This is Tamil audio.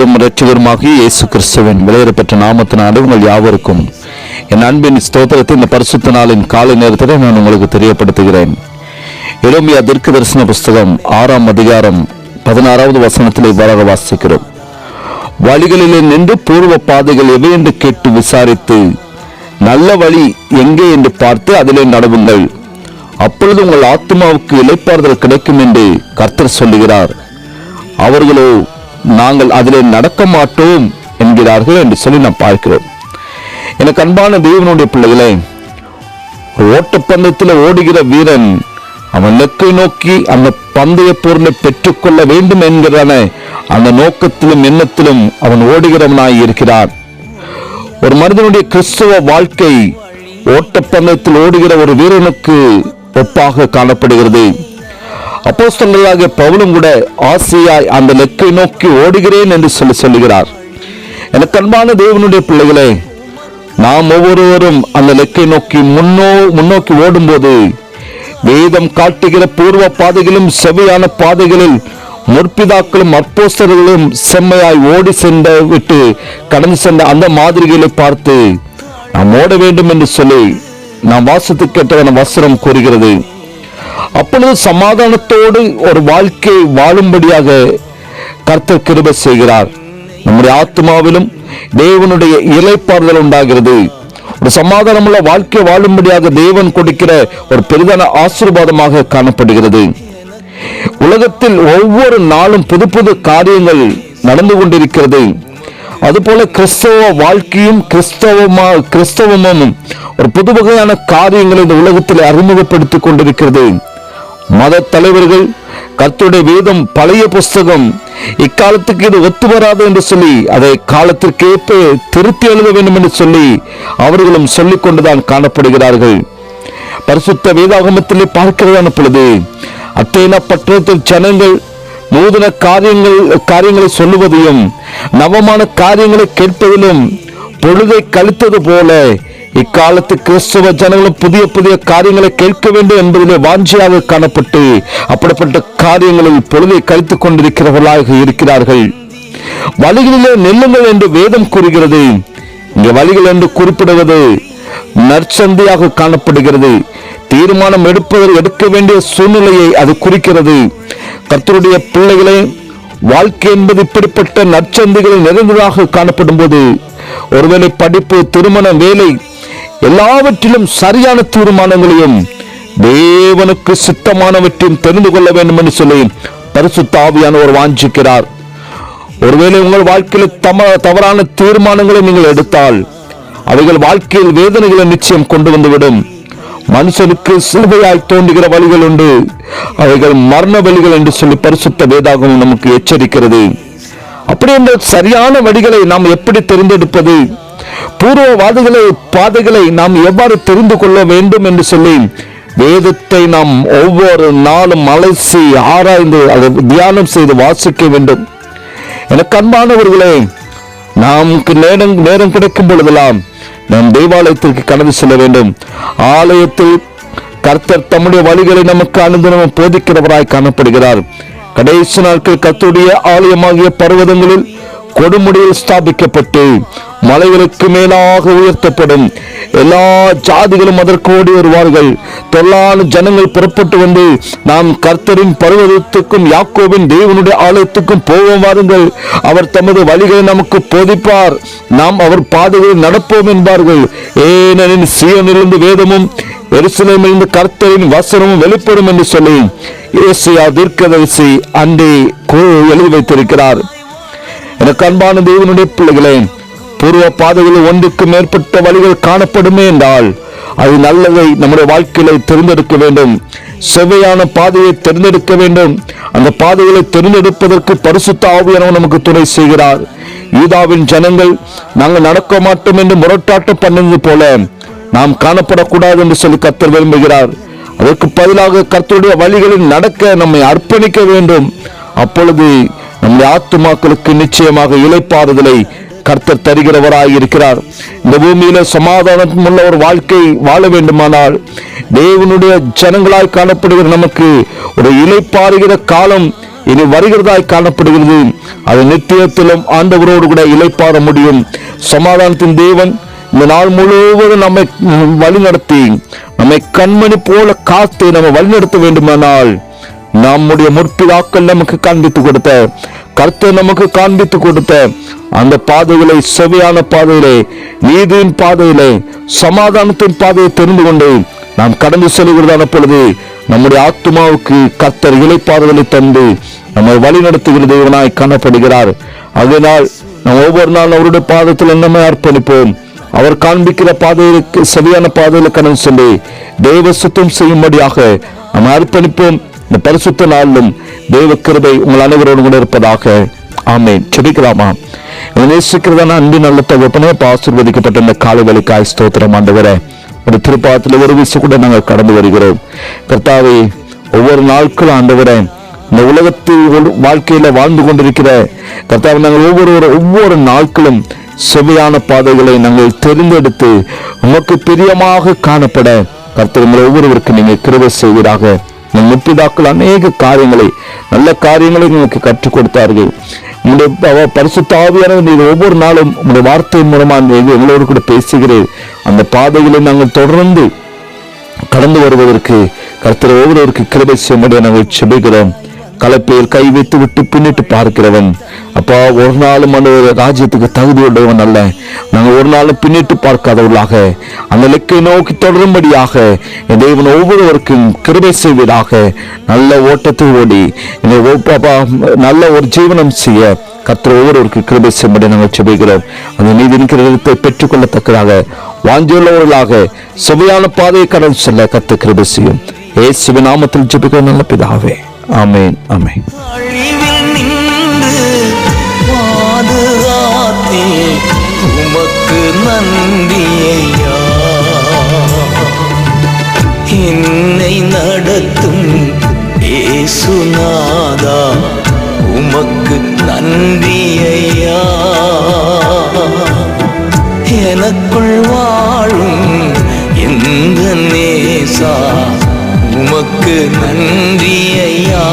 ஆண்டவரும் இரட்சகருமாகிய இயேசு கிறிஸ்துவின் விலையேறப்பெற்ற நாமத்தினாலே உங்கள் யாவருக்கும் என் அன்பின் ஸ்தோத்திரத்தை இந்த பரிசுத்த நாளின் காலை நேரத்தில் நான் உங்களுக்கு தெரியப்படுத்துகிறேன். எரேமியா தீர்க்கதரிசன புஸ்தகம் 6ஆம் அதிகாரம் 16வது வசனத்தில் இவ்வாறாக வாசிக்கிறோம். வழிகளிலே நின்று பூர்வ பாதைகள் எவை என்று கேட்டு விசாரித்து நல்ல வழி எங்கே என்று பார்த்து அதிலே நடவுங்கள். அப்பொழுது உங்கள் ஆத்மாவுக்கு இளைப்பாறுதல் கிடைக்கும் என்று கர்த்தர் சொல்லுகிறார். அவர்களோ நாங்கள் அதிலே நடக்க மாட்டோம் என்கிறார்கள் என்று சொல்லி நாம் பார்க்கிறோம். எனக்கு அன்பான தேவனுடைய பிள்ளைகளே, ஓட்டப்பந்தயத்தில் ஓடுகிற வீரன் அவன் நெக்கை நோக்கி அந்த பந்தய பொருளை பெற்றுக்கொள்ள வேண்டும் என்கிறான அந்த நோக்கத்திலும் எண்ணத்திலும் அவன் ஓடுகிறவனாய் இருக்கிறான். ஒரு மனிதனுடைய கிறிஸ்தவ வாழ்க்கை ஓட்டப்பந்தயத்தில் ஓடுகிற ஒரு வீரனுக்கு ஒப்பாக காணப்படுகிறது. அப்போஸ்தலனாகிய பவுலும் கூட ஆசையாய் அந்த லெக்கை நோக்கி ஓடுகிறேன் என்று சொல்லுகிறார். எனக்கு அன்பான தேவனுடைய பிள்ளைகளே, நாம் ஒவ்வொருவரும் அந்த லெக்கை நோக்கி முன்னோக்கி ஓடும்போது வேதம் காட்டுகிற பூர்வ பாதைகளும் செவ்வையான பாதைகளில் முற்பிதாக்களும் அப்போஸ்தலர்களும் செம்மையாய் ஓடி சென்ற விட்டு கடந்து சென்ற அந்த மாதிரிகளை பார்த்து நாம் ஓட வேண்டும் என்று சொல்லி நாம் வாசித்து கேட்ட வசனம் கூறுகிறது. அப்பொழுது சமாதானத்தோடு ஒரு வாழ்க்கை வாழும்படியாக கர்த்தர் கிருபை செய்கிறார். நம்முடைய ஆத்மாவிலும் தேவனுடைய இளைப்பாறுதல் உண்டாகிறது. ஒரு சமாதானமுள்ள வாழ்க்கை வாழும்படியாக தேவன் கொடுக்கிற ஒரு பெரிதான ஆசீர்வாதமாக காணப்படுகிறது. உலகத்தில் ஒவ்வொரு நாளும் புது புது காரியங்கள் நடந்து கொண்டிருக்கிறது. அதுபோல கிறிஸ்தவ வாழ்க்கையும் கிறிஸ்தவமும் ஒரு புது வகையான காரியங்களை இந்த உலகத்தில் அறிமுகப்படுத்திக் கொண்டிருக்கிறது. மத தலைவர்கள் கர்த்தருடைய வேதம் பழைய புஸ்தகம் இக்காலத்துக்கு இது ஒத்து வராது என்று சொல்லி அதை காலத்திற்கேற்ப திருத்தி எழுத வேண்டும் என்று சொல்லி அவர்களும் சொல்லிக் கொண்டுதான் காணப்படுகிறார்கள். பரிசுத்த வேதாகமத்திலே பார்க்கிறதான பொழுது அத்தேனா பட்டணத்தில் ஜனங்கள் நூதன காரியங்களை சொல்லுவதையும் நவமான காரியங்களை கேட்பதிலும் பொழுதை கழித்தது போல இக்காலத்து கிறிஸ்தவ ஜனங்களும் புதிய புதிய காரியங்களை கேட்க வேண்டும் என்பதிலே வாஞ்சியாக காணப்பட்டு அப்படிப்பட்ட காரியங்களில் பொழுதை கழித்துக் கொண்டிருக்கிறவர்களாக இருக்கிறார்கள். வழிகளிலே நெல்லுங்கள் என்று வேதம் கூறுகிறது. இங்கே வழிகள் என்று குறிப்பிடுவது நற்சந்தையாக காணப்படுகிறது. தீர்மானம் எடுக்க வேண்டிய சூழ்நிலையை அது குறிக்கிறது. கர்த்தருடைய பிள்ளைகளே, வாழ்க்கை என்பது இப்படிப்பட்ட நற்சந்தைகளில் நிறைந்ததாக காணப்படும் போது ஒருவேளை படிப்பு, திருமணம், வேலை எல்லாவற்றிலும் சரியான தீர்மானங்களையும் தேவனுக்கு சித்தமானவற்றையும் தெரிந்து கொள்ள வேண்டும் என்று சொல்லி பரிசுத்த ஆவியானவர் வாஞ்சிக்கிறார். ஒருவேளை உங்கள் வாழ்க்கையில் தவறான தீர்மானங்களை நீங்கள் எடுத்தால் அவைகள் வாழ்க்கையில் வேதனைகளை நிச்சயம் கொண்டு வந்துவிடும். மனுஷனுக்கு சிலுவையாய் தோன்றுகிற வழிகள் உண்டு, அவைகள் மரண வழிகள் என்று சொல்லி பரிசுத்த வேதாகமம் நமக்கு எச்சரிக்கிறது. அப்படி என்ற சரியான வழிகளை நாம் எப்படி தெரிந்தெடுப்பது, பூர்வவாதிகளை பாதைகளை நாம் எவ்வாறு தெரிந்து கொள்ள வேண்டும் என்று சொல்லி வேதத்தை நாம் ஒவ்வொரு நாளும் அலசி ஆராய்ந்து அதை தியானம் செய்து வாசிக்க வேண்டும். எனக்கு அன்பானவர்களே, நமக்கு நேரம் கிடைக்கும் பொழுதெல்லாம் நாம் தேவாலயத்திற்கு கடந்து செல்ல வேண்டும். ஆலயத்தில் கர்த்தர் தம்முடைய வழிகளை நமக்கு அனுதினமும் போதிக்கிறவராய் காணப்படுகிறார். கடைசி நாட்கள் கர்த்தருடைய ஆலயமாகிய பர்வதங்களில் கொடுமுடியில் ஸ்தாபிக்கப்பட்டு மலைகளுக்கு மேலாக உயர்த்தப்படும். எல்லா ஜாதிகளும் அதற்கு ஓடி வருவார்கள். 900 ஜனங்கள் புறப்பட்டு வந்து நாம் கர்த்தரின் பர்வதத்துக்கும் யாக்கோபின் தேவனுடைய ஆலயத்துக்கும் போவோம் வாருங்கள், அவர் தமது வழிகளை நமக்கு போதிப்பார், நாம் அவர் பாதைகளில் நடப்போம் என்பார்கள். ஏனெனில் சீயோனிலிருந்து வேதமும் எருசலேமிலிருந்து கர்த்தரின் வசனமும் வெளிப்படும் என்று சொல்லி ஏசாயா தீர்க்கதரிசி அன்றே எழுதி வைத்திருக்கிறார். எனக்கு அன்பான தேவனுடைய பிள்ளைகளே, பூர்வ பாதைகளில் ஒன்றுக்கு மேற்பட்ட வழிகள் காணப்படுமே என்றால் அது நல்லதை நம்முடைய வாழ்க்கையில தேர்ந்தெடுக்க வேண்டும். செவ்வையான பாதையை தேர்ந்தெடுக்க வேண்டும். அந்த பாதைகளை தேர்ந்தெடுப்பதற்கு பரிசுத்த ஆவியானவர் நமக்கு துணை செய்கிறார். யூதாவின் ஜனங்கள் நாங்கள் நடக்க மாட்டோம் என்று முரட்டாட்டம் பண்ணது போல நாம் காணப்படக்கூடாது என்று சொல்லி கர்த்தர் விரும்புகிறார். அதற்கு பதிலாக கர்த்தருடைய வழிகளில் நடக்க நம்மை அர்ப்பணிக்க வேண்டும். அப்பொழுது நம்முடைய ஆத்துமாக்களுக்கு நிச்சயமாக இளைப்பாறுதலை கர்த்தர் தருகிறவராய் இருக்கிறார். இந்த பூமியில சமாதானம் உள்ள ஒரு வாழ்க்கை வாழ வேண்டுமானால் தேவனுடைய ஜனங்களாய் காணப்படுகிற நமக்கு ஒரு இளைப்பாறுகிற காலம் இனி வருகிறதாய் காணப்படுகிறது. அது நித்தியத்திலும் ஆண்டவரோடு கூட இளைப்பாற முடியும். சமாதானத்தின் தேவன் இந்த நாள் முழுவதும் நம்மை வழிநடத்தி, நம்மை கண்மணி போல காத்து நம்ம வழிநடத்த வேண்டுமானால், நம்முடைய முற்பிதாக்கள் நமக்கு காண்பித்து கொடுத்த, கர்த்தர் நமக்கு காண்பித்து கொடுத்த அந்த பாதைகளை, செவையான பாதையிலே, நீதியின் பாதையிலே, சமாதானத்தின் பாதையை தெரிந்து கொண்டு நாம் கடந்து செல்கிறதான பொழுது நம்முடைய ஆத்மாவுக்கு கர்த்தர் இளைப்பாறுதலை தந்து நம்மை வழி நடத்துகிற தேவனாய் காணப்படுகிறார். அதனால் நாம் ஒவ்வொரு நாளும் அவருடைய பாதத்தில் நம்மை அர்ப்பணிப்போம். அவர் காண்பிக்கிற பாதைகளுக்கு, செவையான பாதையில கடந்து சென்று தெய்வ சுத்தம் செய்யும்படியாக நாம் அர்ப்பணிப்போம். இந்த பரிசுத்த நாளிலும் தெய்வ கிருபை உங்கள் அனைவரோடு கூட இருப்பதாக. ஆமென். ஜெபிக்கலாமா? நேசிக்கிறதான அன்பின் நல்ல தகப்பனே, ஆசீர்வதிக்கப்பட்ட இந்த காலை வேளைக்காய் ஸ்தோத்திரம் ஆண்டவரே. ஒரு திருப்பாதத்தில் ஒரு விஷயம் கூட நாங்கள் கடந்து வருகிறோம் கர்த்தாவே. ஒவ்வொரு நாட்களும் ஆண்டவரே, இந்த உலகத்தில் வாழ்க்கையில வாழ்ந்து கொண்டிருக்கிற கர்த்தாவே, நாங்கள் ஒவ்வொரு நாட்களும் செவையான பாதைகளை நாங்கள் தெரிந்தெடுத்து உமக்கு பிரியமாக காணப்பட கர்த்தர் உங்களை ஒவ்வொருவருக்கு நீங்க கிருபை செய்வீராக. முற்பிதாக்கள் அநேக காரியங்களை, நல்ல காரியங்களை உங்களுக்கு கற்றுக் கொடுத்தார்கள். உங்களுடைய பரிசுத்த ஆவியானவர் நீங்க ஒவ்வொரு நாளும் உங்களுடைய வார்த்தையின் மூலமா எங்களோடு கூட பேசுகிறேன். அந்த பாதைகளை நாங்கள் தொடர்ந்து கடந்து வருவதற்கு கர்த்தர் ஒவ்வொருவருக்கு கிருபை செய்யும்படி நாங்கள் செபிக்கிறோம். கலப்பையில் கை வைத்து விட்டு பின்னிட்டு பார்க்கிறவன் அப்பா ஒரு நாளும் அந்த ராஜ்யத்துக்கு தகுதி உடையவன் அல்ல. நாங்கள் ஒரு நாளும் பின்னிட்டு பார்க்காதவர்களாக அந்த இலக்கை நோக்கி தொடரும்படியாக என் தேவன் ஒவ்வொருவருக்கும் கிருபை செய்வதாக. நல்ல ஓட்டத்தை ஓடி நல்ல ஒரு ஜீவனம் செய்ய கர்த்தர் ஒவ்வொருவருக்கு கிருபை செய்யும்படி நாங்கள் செபிக்கிறோம். அந்த நீதி இருக்கிற பெற்றுக் கொள்ளத்தக்கதாக வாஞ்சியுள்ளவர்களாக செவையான பாதையை கடந்து செல்ல கர்த்தர் கிருபை செய்யும். இயேசுவின் நாமத்தில் ஜெபிக்கிற நல்ல பிதாவே. ஆமென். ஆமென். உமக்கு நன்றியையா, என்னை நடத்தும் இயேசுநாதா, உமக்கு நன்றியையா. எனக்குள் வாழும் எந்த நேசா, உமக்கு நன்றியையா.